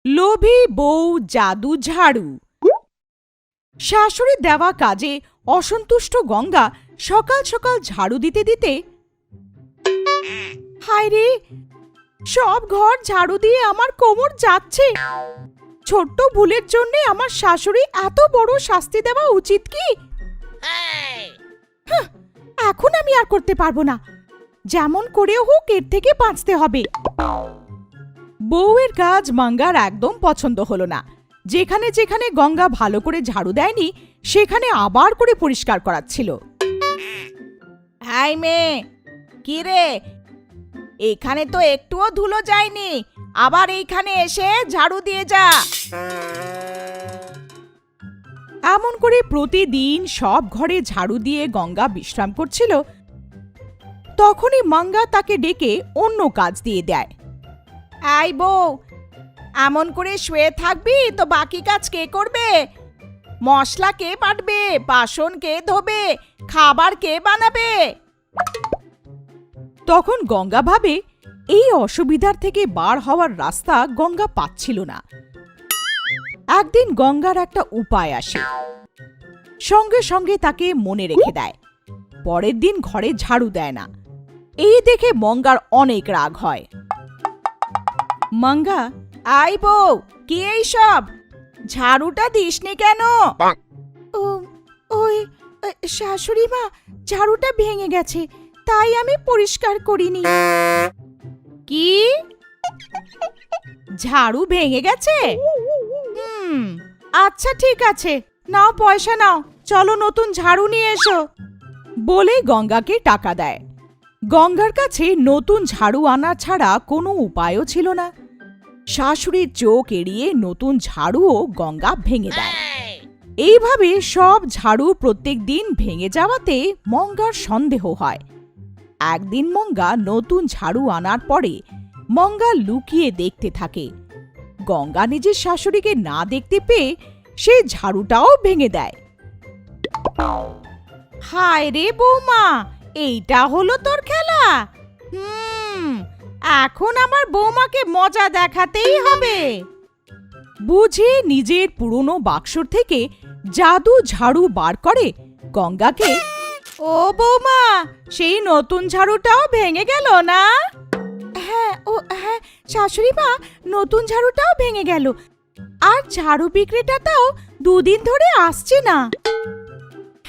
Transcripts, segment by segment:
লোভী বউ জাদু ঝাড়ু। শাশুড়ির দেওয়া কাজে অসন্তুষ্ট গঙ্গা সকাল সকাল ঝাড়ু দিতে দিতে, হায় রে, সব ঘর ঝাড়ু দিয়ে আমার কোমর যাচ্ছে। ছোট্ট ভুলের জন্য আমার শাশুড়ি এত বড় শাস্তি দেওয়া উচিত কি? হাহ, এখন আমি আর করতে পারবো না। যেমন করেও হোক এর থেকে বাঁচতে হবে। বউয়ের কাজ মঙ্গার একদম পছন্দ হলো না। যেখানে যেখানে গঙ্গা ভালো করে ঝাড়ু দেয়নি সেখানে আবার করে পরিষ্কার করাচ্ছিল। হাই মেয়ে, কি রে, এখানে তো একটুও ধুলো যায়নি, আবার এইখানে এসে ঝাড়ু দিয়ে যা। এমন করে প্রতিদিন সব ঘরে ঝাড়ু দিয়ে গঙ্গা বিশ্রাম করছিল। তখনই মঙ্গা তাকে ডেকে অন্য কাজ দিয়ে দেয়। আই বউ, এমন করে শুয়ে থাকবি তো বাকি কাজ কে করবে? মশলা কে বাটবে, বাসন কে ধোবে, খাবার কে বানাবে? তখন গঙ্গা ভাবে এই অসুবিধার থেকে বার হওয়ার রাস্তা গঙ্গা পাচ্ছিল না। একদিন গঙ্গার একটা উপায় আসে, সঙ্গে সঙ্গে তাকে মনে রেখে দেয়। পরের দিন ঘরে ঝাড়ু দেয় না। এই দেখে মঙ্গার অনেক রাগ হয়। মঙ্গা, আই বউ, কি এইসব? ঝাড়ুটা দিসনি কেন? ওই শাশুড়ি মা, ঝাড়ুটা ভেঙে গেছে, তাই আমি পরিষ্কার করিনি। কি? ঝাড়ু ভেঙে গেছে? আচ্ছা ঠিক আছে, নাও পয়সা নাও, চলো নতুন ঝাড়ু নিয়ে এসো। বলে গঙ্গাকে টাকা দেয়। গঙ্গার কাছে নতুন ঝাড়ু আনা ছাড়া কোনো উপায়ও ছিল না। শাশুড়ির চোখ এড়িয়ে নতুন ঝাড়ুও গঙ্গা ভেঙে দেয়। এইভাবে সব ঝাড়ু প্রত্যেক দিন ভেঙে যাওয়াতে মঙ্গার সন্দেহ হয়। একদিন মঙ্গা নতুন ঝাড়ু আনার পরে মঙ্গা লুকিয়ে দেখতে থাকে। গঙ্গা নিজের শাশুড়িকে না দেখতে পেয়ে সে ঝাড়ুটাও ভেঙে দেয়। হায় রে বৌমা, এইটা হলো তোর খেলা? এখন আমার বৌমাকে মজা দেখাতেই হবে। বুঝে নিজের পুরনো বাক্সর থেকে জাদু ঝাড়ু বার করে গঙ্গাকে, ও বৌমা, সেই নতুন ঝাড়ুটাও ভেঙে গেল না? হ্যাঁ শাশুড়ি মা, নতুন ঝাড়ুটাও ভেঙে গেল, আর ঝাড়ু বিক্রেতাটাও দুদিন ধরে আসছে না।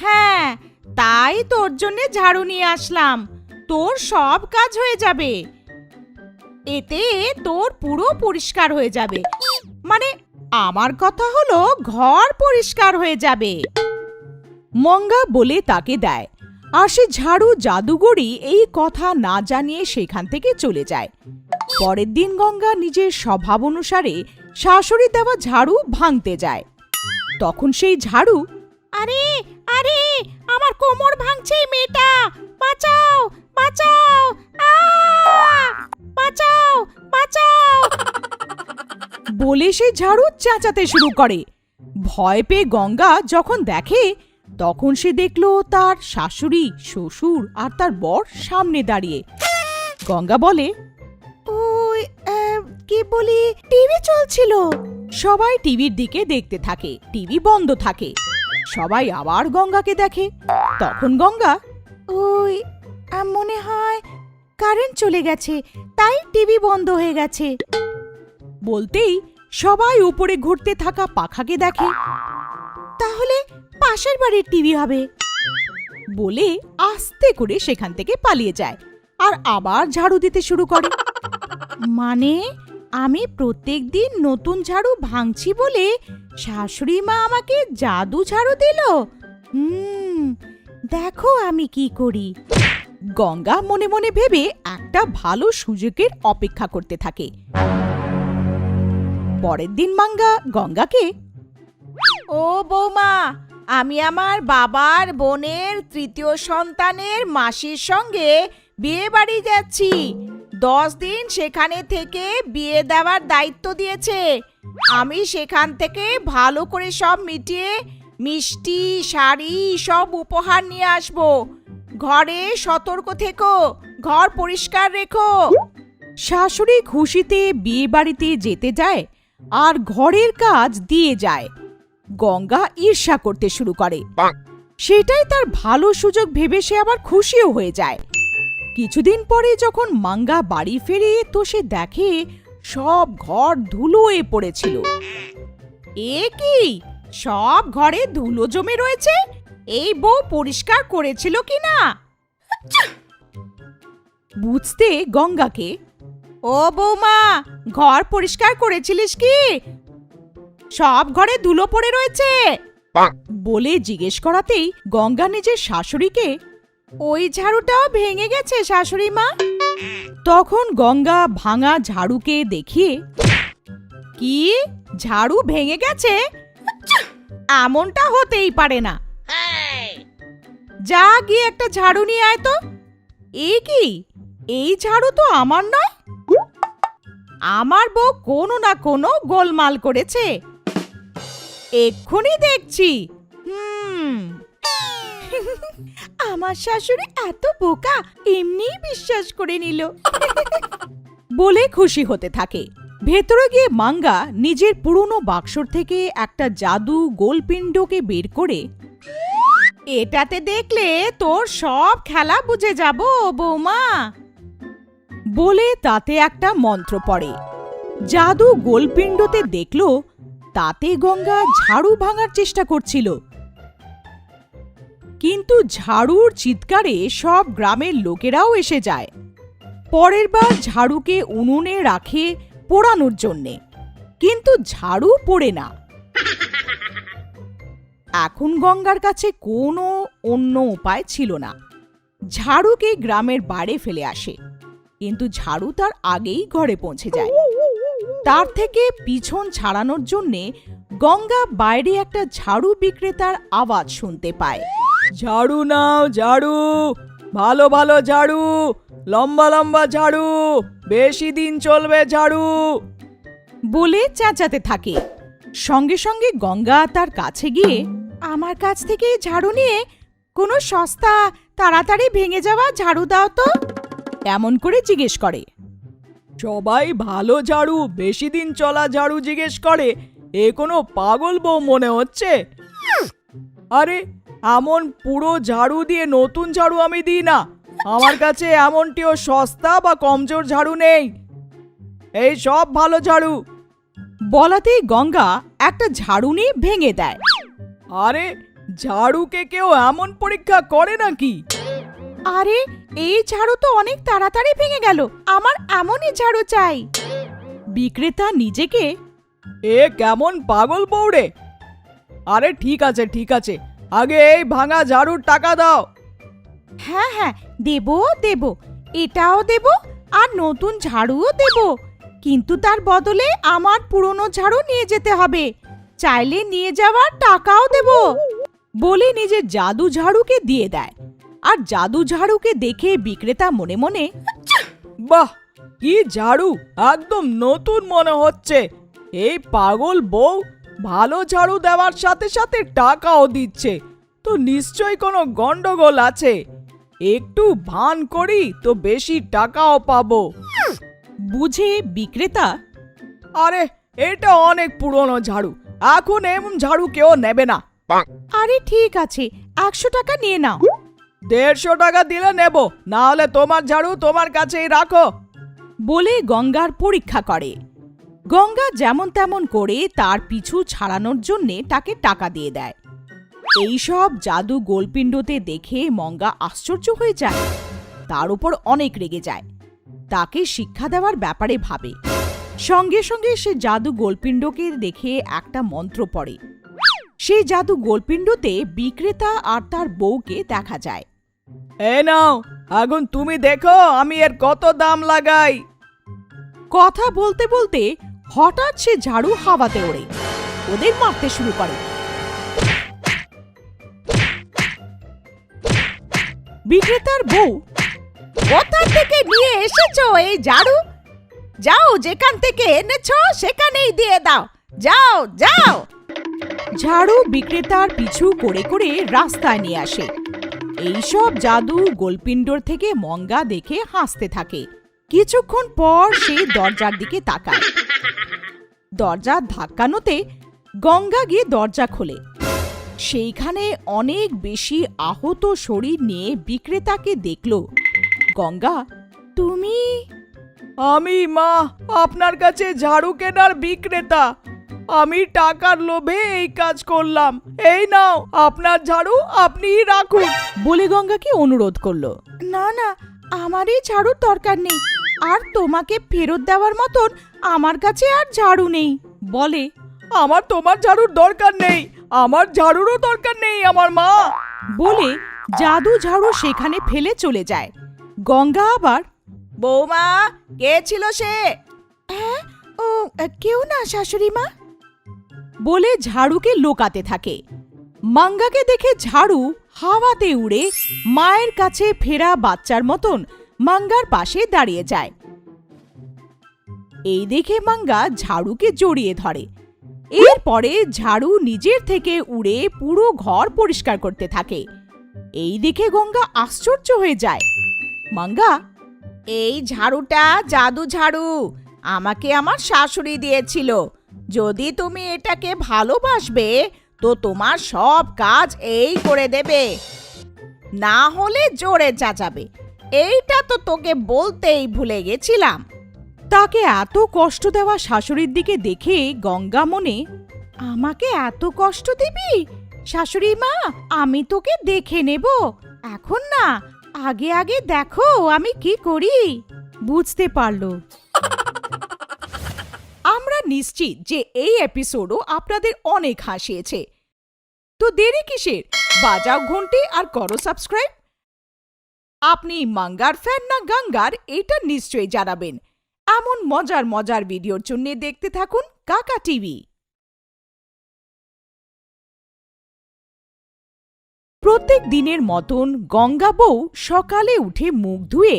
হ্যাঁ, তাই তোর জন্য ঝাড়ু নিয়ে আসলাম, তোর সব কাজ হয়ে যাবে। এতে তোর পুরো পরিষ্কার হয়ে যাবে, মানে আমার কথা হলো ঘর পরিষ্কার হয়ে যাবে। মঙ্গা বলে তাকে দেয়, আর সে ঝাড়ু জাদুগরি এই কথা না জানিয়ে সেখান থেকে চলে যায়। পরের দিন গঙ্গা নিজের স্বভাব অনুসারে শাশুড়ি দেওয়া ঝাড়ু ভাঙতে যায়। তখন সেই ঝাড়ু, আরে আরে, আমার কোমর ভাঙছে, মেয়েটা বাঁচাও বাঁচাও, বাঁচাও বাঁচাও বলে সে ঝাড়ু চেঁচাতে শুরু করে। ভয় পেয়ে গঙ্গা যখন দেখে, তখন সে দেখল তার শাশুড়ি, শ্বশুর আর তার বর সামনে দাঁড়িয়ে। গঙ্গা বলে, ওই কি বলি, টিভি চলছিল। সবাই টিভির দিকে দেখতে থাকে। টিভি বন্ধ থাকে। সবাই আবার গঙ্গাকে দেখে। তখন গঙ্গা, ওই মনে হয় কারেন্ট চলে গেছে, তাই টিভি বন্ধ হয়ে গেছে বলতেই সবাই উপরে ঘুরতে থাকা পাখাকে দেখে। তাহলে পাশের বাড়ির টিভি হবে বলে আস্তে করে সেখান থেকে পালিয়ে যায় আর আবার ঝাড়ু দিতে শুরু করে। মানে আমি প্রত্যেকদিন নতুন ঝাড়ু ভাঙছি বলে শাশুড়ি মা আমাকে জাদু ঝাড়ু দিল। দেখো আমি কি করি। গঙ্গা মনে মনে ভেবে একটা ভালো সুযোগের অপেক্ষা করতে থাকে। পরের দিন মঙ্গা গঙ্গাকে, ও বৌমা, আমি আমার বাবার বোনের তৃতীয় সন্তানের মাসির সঙ্গে বিয়ে বাড়ি যাচ্ছি। 10 দিন সেখানে থেকে বিয়ে দেওয়ার দায়িত্ব দিয়েছে। আমি সেখান থেকে ভালো করে সব মিটিয়ে মিষ্টি, শাড়ি সব উপহার নিয়ে আসবো। ঘরে সতর্ক থেকো, ঘর পরিষ্কার রেখো। শাশুড়ি খুশিতে বিয়ে বাড়িতে যেতে যায় আর ঘরের কাজ দিয়ে যায়। গঙ্গা ঈর্ষা করতে শুরু করে। সেটাই তার ভালো সুযোগ ভেবে সে আবার খুশিও হয়ে যায়। কিছুদিন পরে যখন মাঙ্গা বাড়ি ফেরে তো সে দেখে সব ঘর ধুলোয় পড়েছিল। এ কি, সব ঘরে ধুলো জমে রয়েছে? এই বউ পরিষ্কার করেছিল কিনা? বুঝতে গঙ্গাকে, ও বৌমা, ঘর পরিষ্কার করেছিলিস কি? সব ঘরে ধুলো পড়ে রয়েছে বলে জিজ্ঞেস করাতেই গঙ্গা নিজের শাশুড়িকে, ওই ঝাড়ুটাও ভেঙে গেছে শাশুড়ি মা। তখন গঙ্গা ভাঙা ঝাড়ুকে দেখিয়ে, কি, ঝাড়ু ভেঙে গেছে? এমনটা হতেই পারে না। যা গিয়ে একটা ঝাড়ু নিয়ে আয় তো। এ কি, এই ঝাড়ু তো আমার নয়। আমার বউ কোনো না কোনো গোলমাল করেছে, এক্ষুনি দেখছি। আমার শাশুড়ি এত বোকা, এমনিই বিশ্বাস করে নিল বলে খুশি হতে থাকে। ভেতরে গিয়ে মাঙ্গা নিজের পুরনো বাক্সর থেকে একটা জাদু গোলপিণ্ডকে বের করে, এটাতে দেখলে তোর সব খেলা বুঝে যাব বৌমা বলে তাতে একটা মন্ত্র পড়ে। জাদু গোলপিণ্ডতে দেখল তাতে গঙ্গা ঝাড়ু ভাঙার চেষ্টা করছিল, কিন্তু ঝাড়ুর চিৎকারে সব গ্রামের লোকেরাও এসে যায়। পরের বার ঝাড়ুকে উনুনে রাখে পোড়ানোর জন্যে, কিন্তু ঝাড়ু পোড়ে না। এখন গঙ্গার কাছে কোনো অন্য উপায় ছিল না। ঝাড়ুকে গ্রামের বাইরে ফেলে আসে, কিন্তু ঝাড়ু তার আগেই ঘরে পৌঁছে যায়। তার থেকে পিছন ছাড়ানোর জন্যে গঙ্গা বাইরে একটা ঝাড়ু বিক্রেতার আওয়াজ শুনতে পায়। ঝাড়ু নাও ঝাড়ু, ভালো ভালো ঝাড়ু, লম্বা লম্বা ঝাড়ু, বেশি দিন চলবে ঝাড়ু বলে চেঁচাতে থাকে। সঙ্গে সঙ্গে গঙ্গা তার কাছে গিয়ে, আমার কাছ থেকে ঝাড়ু নিয়ে কোনো সস্তা তাড়াতাড়ি ভেঙে যাওয়া ঝাড়ু দাও তো, এমন করে জিজ্ঞেস করে। সবাই ভালো ঝাড়ু, বেশি দিন চলা ঝাড়ু জিজ্ঞেস করে, এ কোনো পাগল বউ মনে হচ্ছে? আরে, এমন পুরো ঝাড়ু দিয়ে নতুন ঝাড়ু আমি দিই না। আমার কাছে এমনটিও সস্তা বা কমজোর ঝাড়ু নেই, এই সব ভালো ঝাড়ু বলাতেই গঙ্গা একটা ঝাড়ু নিয়ে ভেঙে দেয়। আরে, ঝাড়ুকে কেউ এমন পরীক্ষা করে নাকি? আরে, এই ঝাড়ু তো অনেক তাড়াতাড়ি ভেঙে গেল, আমার এমনই ঝাড়ু চাই। বিক্রেতা নিজেকে, এ কেমন পাগল বউরে? আরে ঠিক আছে ঠিক আছে, আগে এই ভাঙা ঝাড়ুর টাকা দাও। হ্যাঁ হ্যাঁ, দেব দেব, এটাও দেব আর নতুন ঝাড়ুও দেব, কিন্তু তার বদলে আমার পুরনো ঝাড়ু নিয়ে যেতে হবে, চাইলে নিয়ে যাওয়ার টাকাও দেব বলে নিজের জাদু ঝাড়ুকে দিয়ে দেয়। আর জাদু ঝাড়ুকে দেখে বিক্রেতা মনে মনে, বাহ, কি ঝাড়ু, একদম নতুন মনে হচ্ছে। এই পাগল বউ ভালো ঝাড়ু দেওয়ার সাথে সাথে টাকাও দিচ্ছে, তো নিশ্চয়ই কোনো গন্ডগোল আছে। একটু ভান করি তো বেশি টাকাও পাবো বুঝে বিক্রেতা, আরে এটা অনেক পুরনো ঝাড়ু, এখন এমন ঝাড়ু কেউ নেবে না। আরে ঠিক আছে, 100 টাকা নিয়ে নাও। 150 টাকা দিলে নেব, না হলে তোমার ঝাড়ু তোমার কাছেই রাখো বলে গঙ্গার পরীক্ষা করে। গঙ্গা যেমন তেমন করে তার পিছু ছাড়ানোর জন্যে তাকে টাকা দিয়ে দেয়। এইসব জাদু গোলপিণ্ডতে দেখে মঙ্গা আশ্চর্য হয়ে যায়, তার উপর অনেক রেগে যায়, তাকে শিক্ষা দেওয়ার ব্যাপারে ভাবে। সঙ্গে সঙ্গে সে জাদু গোলপিণ্ডকে দেখে একটা মন্ত্র পড়ে। সেই জাদু গোলপিণ্ডতে বিক্রেতা আর তার বউকে দেখা যায়। এ নাও, এখন তুমি দেখো আমি এর কত দাম লাগাই। কথা বলতে বলতে হঠাৎ সে ঝাড়ু হাওয়াতে ওড়ে ওদের মারতে শুরু করে। বিক্রেতার বউ, কোথা থেকে নিয়ে এসেছো এই ঝাড়ু? যাও, যেখান থেকে এনেছো সেখানেই দিয়ে দাও, যাও যাও। ঝাড়ু বিক্রেতার পিছু করে করে রাস্তায় নিয়ে আসে। এইসব জাদু গোলপিণ্ডর থেকে মঙ্গা দেখে হাসতে থাকে। কিছুক্ষণ পর সে দরজার দিকে তাকায়। দরজা ধাক্কানোতে গঙ্গা গিয়ে দরজা খোলে। সেইখানে অনেক বেশি আহত শরীর নিয়ে বিক্রেতাকে দেখল। গঙ্গা, তুমি? আমি মা, আপনার কাছে ঝাড়ু কেনার বিক্রেতা। আমি টাকার লোভে এই কাজ করলাম। এই নাও আপনার ঝাড়ু, আপনিই রাখুন বলে গঙ্গাকে অনুরোধ করলো। না না, আমার এই ঝাড়ুর দরকার নেই, আর তোমাকে ফেরত দেওয়ার মতন আমার কাছে আর ঝাড়ু নেই বলে। আমার তোমার ঝাড়ুর দরকার নেই, আমার ঝাড়ুরও দরকার নেই আমার মা বলে জাদু ঝাড়ু সেখানে ফেলে চলে যায়। গঙ্গা আবার, বৌমা, কে ছিল সে? হ্যাঁ, ও কেউ না শাশুড়ি মা বলে ঝাড়ুকে লোকাতে থাকে। মাঙ্গাকে দেখে ঝাড়ু হাওয়াতে উড়ে মায়ের কাছে ফেরা বাচ্চার মতন মাঙ্গার পাশে দাঁড়িয়ে যায়। এই দেখে মাঙ্গা ঝাড়ুকে জড়িয়ে ধরে। এরপরে ঝাড়ু নিজের থেকে উড়ে পুরো ঘর পরিষ্কার করতে থাকে। এই দেখে গঙ্গা আশ্চর্য হয়ে যায়। মাঙ্গা, এই ঝাড়ুটা জাদু ঝাড়ু, আমাকে আমার শাশুড়ি দিয়েছিল। যদি তুমি এটাকে ভালোবাসবে তো তোমার সব কাজ এই করে দেবে, না হলে জোরে চেঁচাবে। এইটা তো তোকে বলতেই ভুলে গেছিলাম। তাকে এত কষ্ট দেওয়া শাশুড়ির দিকে দেখে গঙ্গা মনে, আমাকে এত কষ্ট দিবি শাশুড়ি মা? আমি তোকে দেখে নেব, এখন না, আগে আগে দেখো আমি কি করি। বুঝতে পারলো। আমরা নিশ্চিত যে এই এপিসোডও আপনাদের অনেক হাসিয়েছে। তো দেরি কিসের? বাজাও ঘন্টি আর করো সাবস্ক্রাইব। আপনি মাঙ্গার ফ্যান না গঙ্গার, এটা নিশ্চয়ই জানাবেন। এমন মজার মজার ভিডিওর জন্য দেখতে থাকুন কাকা টিভি। প্রত্যেক দিনের মতন গঙ্গা বউ সকালে উঠে মুখ ধুয়ে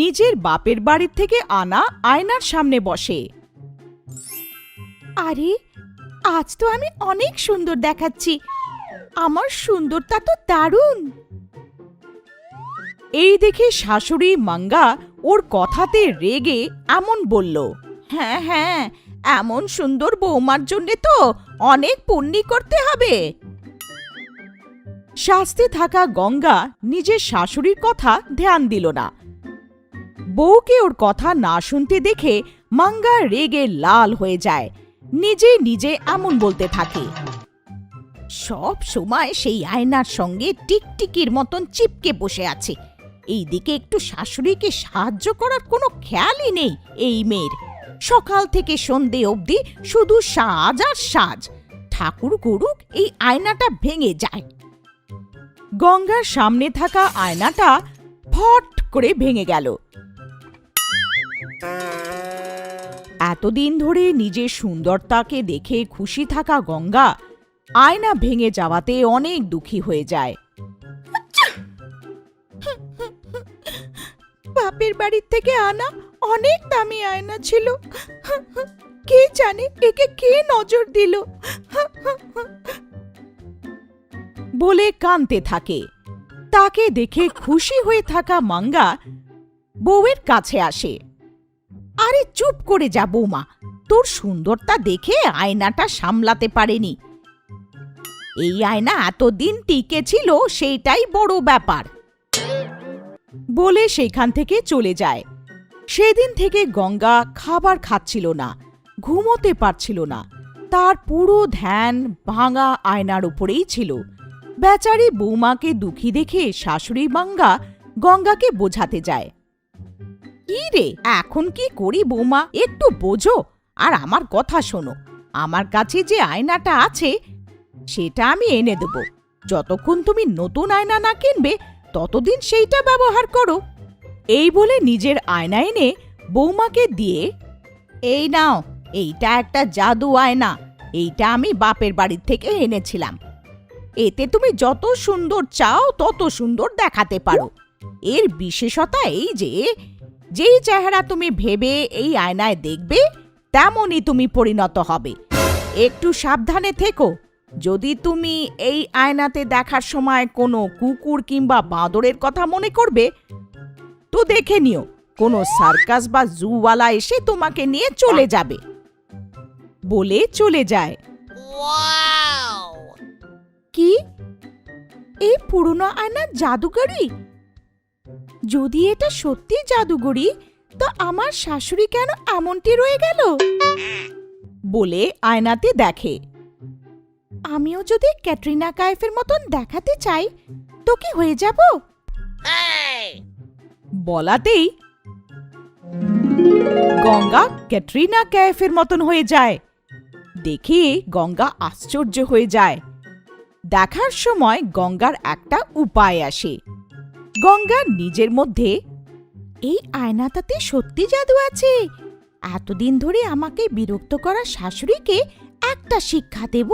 নিজের বাপের বাড়ির থেকে আনা আয়নার সামনে বসে। আরে, আজ তো আমি অনেক সুন্দর দেখাচ্ছি, আমার সুন্দরতা তো দারুণ। এই দেখে শাশুড়ি মাঙ্গা ওর কথাতে রেগে এমন বলল, হ্যাঁ হ্যাঁ, এমন সুন্দর বৌমার জন্যে তো অনেক পুণ্যি করতে হবে। শাস্তে থাকা গঙ্গা নিজের শাশুড়ির কথা ধ্যান দিল না। বউকে ওর কথা না শুনতে দেখে মাঙ্গা রেগে লাল হয়ে যায়। নিজে নিজে এমন বলতে থাকে, সব সময় সেই আয়নার সঙ্গে টিকটিকির মতন চিপকে বসে আছে। এইদিকে একটু শাশুড়িকে সাহায্য করার কোনো খেয়ালই নেই এই মেয়ের। সকাল থেকে সন্ধে অবধি শুধু সাজ আর সাজ। ঠাকুর করুক এই আয়নাটা ভেঙে যায়। গঙ্গার সামনে থাকা আয়নাটা ফট করে ভেঙে গেল। এতদিন ধরে নিজের সুন্দরতাকে দেখে খুশি থাকা গঙ্গা আয়না ভেঙে যাওয়াতে অনেক দুঃখী হয়ে যায়। বাপের বাড়ির থেকে আনা অনেক দামি আয়না ছিল, কে জানে একে কে নজর দিল বলে কাঁদতে থাকে। তাকে দেখে খুশি হয়ে থাকা মাঙ্গা বউয়ের কাছে আসে। আরে চুপ করে যা বৌমা, তোর সুন্দরতা দেখে আয়নাটা সামলাতে পারেনি। এই আয়না এতদিন টিকে ছিল সেইটাই বড় ব্যাপার বলে সেখান থেকে চলে যায়। সেদিন থেকে গঙ্গা খাবার খাচ্ছিল না, ঘুমোতে পারছিল না। তার পুরো ধ্যান ভাঙা আয়নার উপরেই ছিল। বেচারি বৌমাকে দুঃখী দেখে শাশুড়ি মাঙ্গা গঙ্গাকে বোঝাতে যায়। কি রে, এখন কি করি বৌমা, একটু বোঝো আর আমার কথা শোনো। আমার কাছে যে আয়নাটা আছে সেটা আমি এনে দেব। যতক্ষণ তুমি নতুন আয়না না কিনবে ততদিন সেইটা ব্যবহার করো। এই বলে নিজের আয়না এনে বৌমাকে দিয়ে, এই নাও, এইটা একটা জাদু আয়না, এইটা আমি বাপের বাড়ির থেকে এনেছিলাম। এতে তুমি যত সুন্দর চাও তত সুন্দর দেখাতে পারো। এর বিশেষতা এই যে যেই চেহারা তুমি ভেবে এই আয়নায় দেখবে তেমনই তুমি পরিণত হবে। একটু সাবধানে থেকো। যদি তুমি এই আয়নাতে দেখার সময় কোনো কুকুর কিংবা বাঁদরের কথা মনে করবে তো দেখে নিও কোনো সার্কাস বা জুওয়ালা এসে তোমাকে নিয়ে চলে যাবে। বলে চলে যায়। কি, এই পুরনো আয়না জাদুকরি? যদি এটা সত্যি জাদুকরি, তো আমার শাশুড়ি কেন এমনটি রয়ে গেল? বলে আয়নাতে দেখে। আমিও যদি ক্যাটরিনা কাইফের মতন দেখাতে চাই, তো কি হয়ে যাব? বলাতেই গঙ্গা ক্যাটরিনা কাইফের মতন হয়ে যায়। দেখে গঙ্গা আশ্চর্য হয়ে যায়। দেখার সময় গঙ্গার একটা উপায় আসে। গঙ্গা নিজের মধ্যে, এই আয়নাটাতে সত্যি জাদু আছে। এতদিন ধরে আমাকে বিরক্ত করা শাশুড়িকে একটা শিক্ষা দেব।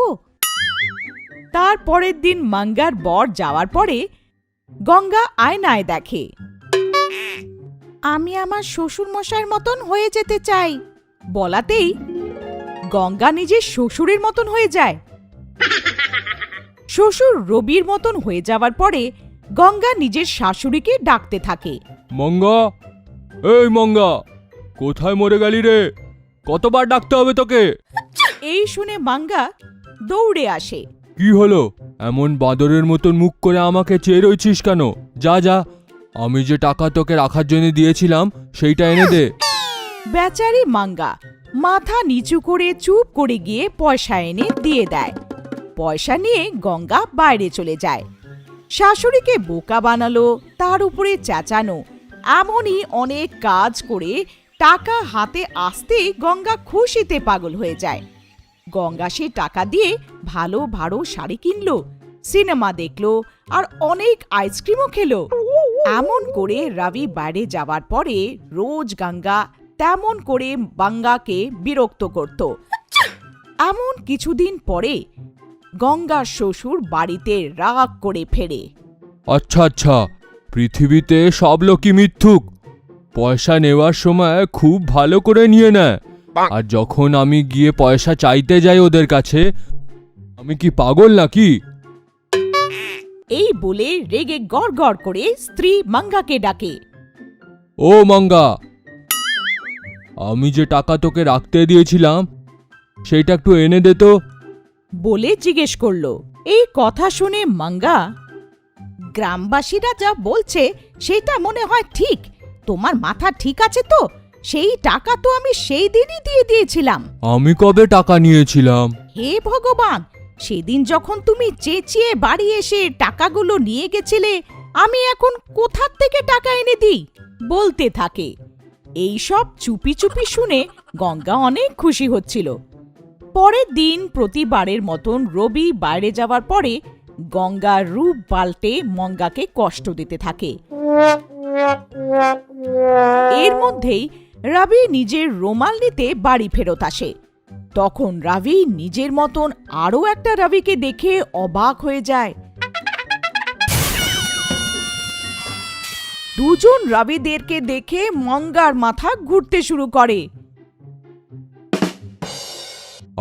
তার পরের দিন মঙ্গার বর যাওয়ার পরে গঙ্গা আয়নায় দেখে, আমি আমার শ্বশুর মশাইয়ের মতন হয়ে যেতে চাই। বলাতেই গঙ্গা নিজের শ্বশুরের মতন হয়ে যায়। শ্বশুর রবির মতন হয়ে যাওয়ার পরে গঙ্গা নিজের শাশুড়িকে ডাকতে থাকে। মঙ্গা, এই মঙ্গা, কোথায় মরে গেলি রে? কতবার ডাকতে হবে তোকে? এই শুনে মঙ্গা দৌড়ে আসে। কি হলো? এমন বাঁদরের মতন মুখ করে আমাকে চেয়ে রয়েছিস কেন? যা যা, আমি যে টাকা তোকে রাখার জন্য দিয়েছিলাম সেইটা এনে দে। বেচারি মঙ্গা মাথা নিচু করে চুপ করে গিয়ে পয়সা এনে দিয়ে দেয়। পয়সা নিয়ে গঙ্গা বাইরে চলে যায়। শাশুড়িকে বোকা বানালো, তার উপরে চেঁচানো, এমনই অনেক কাজ করে টাকা হাতে আসতেই গঙ্গা খুশিতে পাগল হয়ে যায়। গঙ্গা সে টাকা দিয়ে ভালো ভালো শাড়ি কিনলো, সিনেমা দেখলো আর অনেক আইসক্রিমও খেলো। এমন করে রবি বাইরে যাওয়ার পরে রোজ গঙ্গা তেমন করে মঙ্গাকে বিরক্ত করত। এমন কিছুদিন পরে গঙ্গার শ্বশুর বাড়িতে রাগ করে ফেরে। আচ্ছা আচ্ছা, পৃথিবীতে সব লোকই মিথ্যুক। পয়সা নেওয়ার সময় খুব ভালো করে নিয়ে নেয়, আর যখন আমি গিয়ে পয়সা চাইতে যাই ওদের কাছে, আমি কি পাগল নাকি? এই বলে রেগে গড় গড় করে স্ত্রী মঙ্গাকে ডাকে। ও মঙ্গা, আমি যে টাকা তোকে রাখতে দিয়েছিলাম সেইটা একটু এনে দে তো। বলে জিজ্ঞেস করলো। এই কথা শুনে মঙ্গা, গ্রামবাসীরা যা বলছে সেটা মনে হয় ঠিক। তোমার মাথা ঠিক আছে তো? সেই টাকা তো আমি সেই দিনই দিয়ে দিয়েছিলাম। আমি কবে টাকা নিয়েছিলাম? হে ভগবান, সেদিন যখন তুমি চেঁচিয়ে বাড়ি এসে টাকাগুলো নিয়ে গেছিলে, আমি এখন কোথা থেকে টাকা এনে দিই? বলতে থাকে। এই সব চুপি চুপি শুনে গঙ্গা অনেক খুশি হচ্ছিল। পরের দিন প্রতিবারের মতন রবি বাইরে যাওয়ার পরে গঙ্গা রূপ পাল্টে মঙ্গাকে কষ্ট দিতে থাকে। এর মধ্যেই রবি নিজের রুমাল নিতে বাড়ি ফেরত আসে। তখন রবি নিজের মতন আরো একটা রবিকে দেখে অবাক হয়ে যায়। দুজন রবিদেরকে দেখে মঙ্গার মাথা ঘুরতে শুরু করে।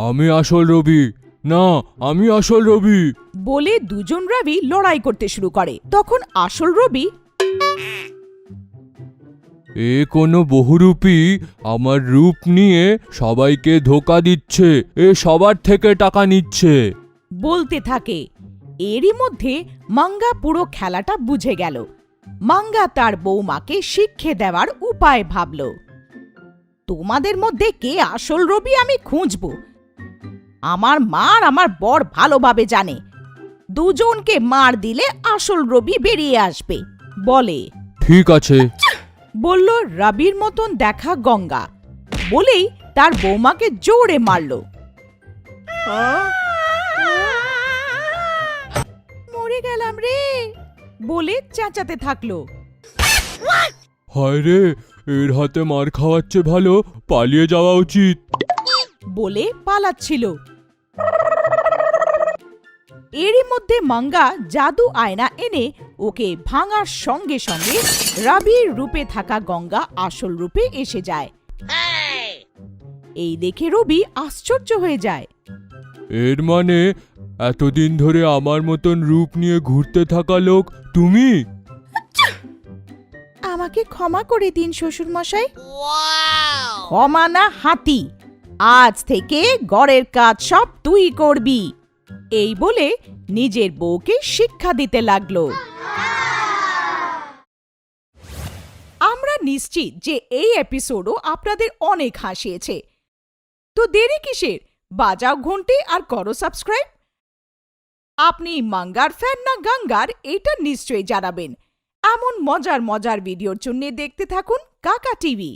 আমি আসল রবি না, আমি আসল রবি বলে দুজন রবি লড়াই করতে শুরু করে। তখন আসল রবি, এ কোনো বহুরূপী আমার রূপ নিয়ে সবাইকে ধোকা দিচ্ছে, এ সবার থেকে টাকা নিচ্ছে বলতে থাকে। এরই মধ্যে মঙ্গা পুরো খেলাটা বুঝে গেল। মঙ্গা তার বৌমাকে শিক্ষে দেওয়ার উপায় ভাবল। তোমাদের মধ্যে কে আসল রবি আমি খুঁজব। আমার মা আর আমার বর ভালোভাবে জানে, দুজনকে মার দিলে আসল রবি বেরিয়ে আসবে। বলে, ঠিক আছে, বলল রবির মতন দেখা গঙ্গা। বলেই তার বৌমাকে জোরে মারল। মরে গেলাম রে বলে চেঁচাতে থাকলো। হায় রে, এর হাতে মার খাওয়াচ্ছে ভালো পালিয়ে যাওয়া উচিত বলে পালাচ্ছিল। এরই মধ্যে মঙ্গা জাদু আয়না এনে ওকে ভাঙার সঙ্গে সঙ্গে রবির রূপে থাকা গঙ্গা আসল রূপে এসে যায়। এই দেখে রবি আশ্চর্য হয়ে যায়। এর মানে এতদিন ধরে আমার মতন রূপ নিয়ে ঘুরতে থাকা লোক তুমি? আমাকে ক্ষমা করে দিন শ্বশুর মশাই। ক্ষমা না হাতি, আজ থেকে ঘরের কাজ সব তুই করবি, এই বলে নিজের বউকে শিক্ষা দিতে লাগলো। আমরা নিশ্চিত যে এই এপিসোডও আপনাদের অনেক হাসিয়েছে। তো দেরি কিসের, বাজাও ঘন্টি আর করো সাবস্ক্রাইব। আপনি মাঙ্গার ফ্যান না গঙ্গার, এটা নিশ্চয়ই জানাবেন। এমন মজার মজার ভিডিওর জন্য দেখতে থাকুন কাকা টিভি।